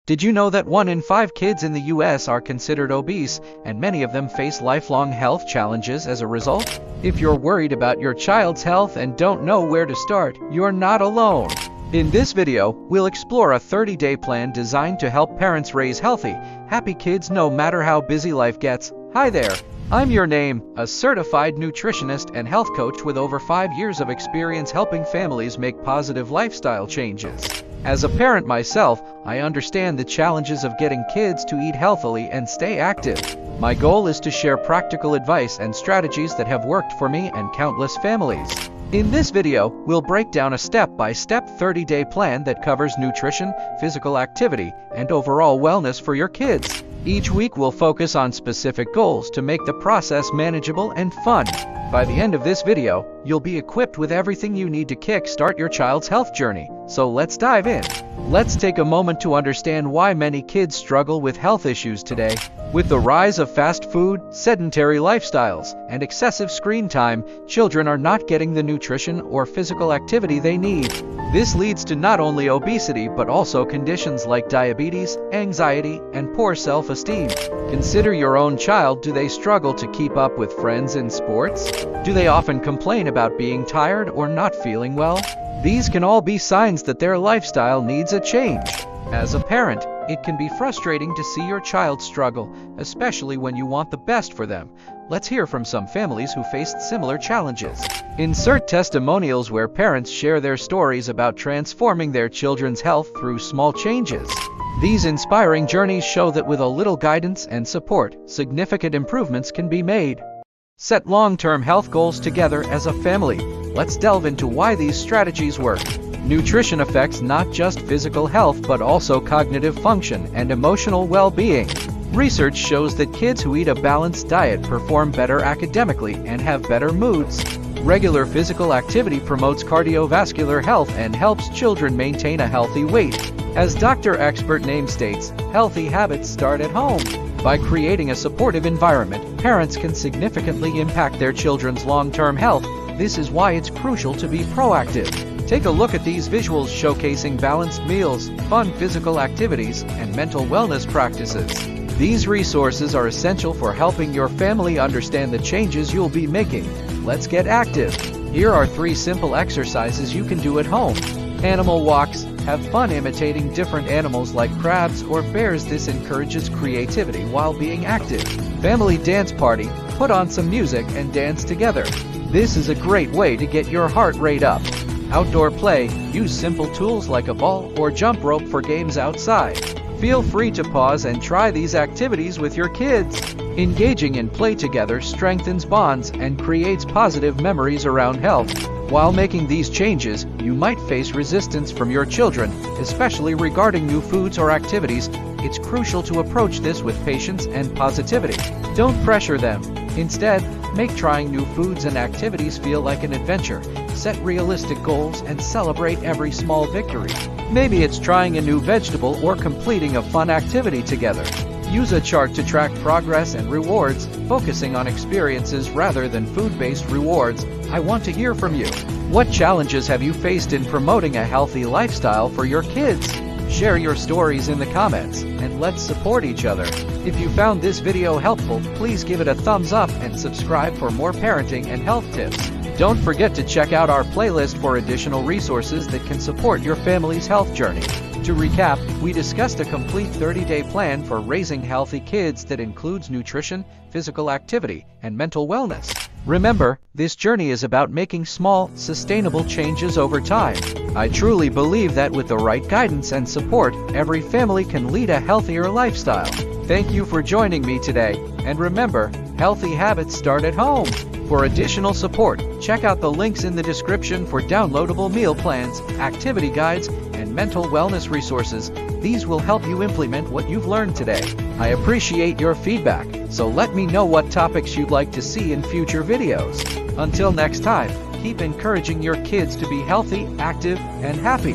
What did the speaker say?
Did you know that 1 in 5 kids in the US are considered obese, and many of them face lifelong health challenges as a result? If you're worried about your child's health and don't know where to start, you're not alone. In this video, we'll explore a 30-day plan designed to help parents raise healthy, happy kids no matter how busy life gets. Hi there, I'm Your Name, a certified nutritionist and health coach with over 5 years of experience helping families make positive lifestyle changes. As a parent myself, I understand the challenges of getting kids to eat healthily and stay active. My goal is to share practical advice and strategies that have worked for me and countless families. In this video, we'll break down a step-by-step 30-day plan that covers nutrition, physical activity, and overall wellness for your kids. Each week we'll focus on specific goals to make the process manageable and fun. By the end of this video, you'll be equipped with everything you need to kick-start your child's health journey. So let's dive in. Let's take a moment to understand why many kids struggle with health issues today. With the rise of fast food, sedentary lifestyles, and excessive screen time, children are not getting the nutrition or physical activity they need. This leads to not only obesity but also conditions like diabetes, anxiety, and poor self-esteem. Consider your own child. Do they struggle to keep up with friends in sports? Do they often complain about being tired or not feeling well? These can all be signs that their lifestyle needs a change. As a parent, it can be frustrating to see your child struggle, especially when you want the best for them. Let's hear from some families who faced similar challenges. Insert testimonials where parents share their stories about transforming their children's health through small changes. These inspiring journeys show that with a little guidance and support, significant improvements can be made. Set long-term health goals together as a family. Let's delve into why these strategies work. Nutrition affects not just physical health but also cognitive function and emotional well-being. Research shows that kids who eat a balanced diet perform better academically and have better moods. Regular physical activity promotes cardiovascular health and helps children maintain a healthy weight. As Dr. Expert Name states, healthy habits start at home. By creating a supportive environment, parents can significantly impact their children's long-term health. This is why it's crucial to be proactive. Take a look at these visuals showcasing balanced meals, fun physical activities, and mental wellness practices. These resources are essential for helping your family understand the changes you'll be making. Let's get active. Here are 3 simple exercises you can do at home. Animal walks. Have fun imitating different animals like crabs or bears. This encourages creativity while being active. Family dance party. Put on some music and dance together. This is a great way to get your heart rate up. Outdoor play. Use simple tools like a ball or jump rope for games outside. Feel free to pause and try these activities with your kids. Engaging in play together strengthens bonds and creates positive memories around health. While making these changes, you might face resistance from your children, especially regarding new foods or activities. It's crucial to approach this with patience and positivity. Don't pressure them. Instead, make trying new foods and activities feel like an adventure. Set realistic goals and celebrate every small victory. Maybe it's trying a new vegetable or completing a fun activity together. Use a chart to track progress and rewards, focusing on experiences rather than food-based rewards. I want to hear from you. What challenges have you faced in promoting a healthy lifestyle for your kids? Share your stories in the comments, and let's support each other. If you found this video helpful, please give it a thumbs up and subscribe for more parenting and health tips. Don't forget to check out our playlist for additional resources that can support your family's health journey. To recap, we discussed a complete 30-day plan for raising healthy kids that includes nutrition, physical activity, and mental wellness. Remember, this journey is about making small, sustainable changes over time. I truly believe that with the right guidance and support, every family can lead a healthier lifestyle. Thank you for joining me today, and remember, healthy habits start at home. For additional support, check out the links in the description for downloadable meal plans, activity guides, and mental wellness resources. These will help you implement what you've learned today. I appreciate your feedback, so let me know what topics you'd like to see in future videos. Until next time, keep encouraging your kids to be healthy, active, and happy.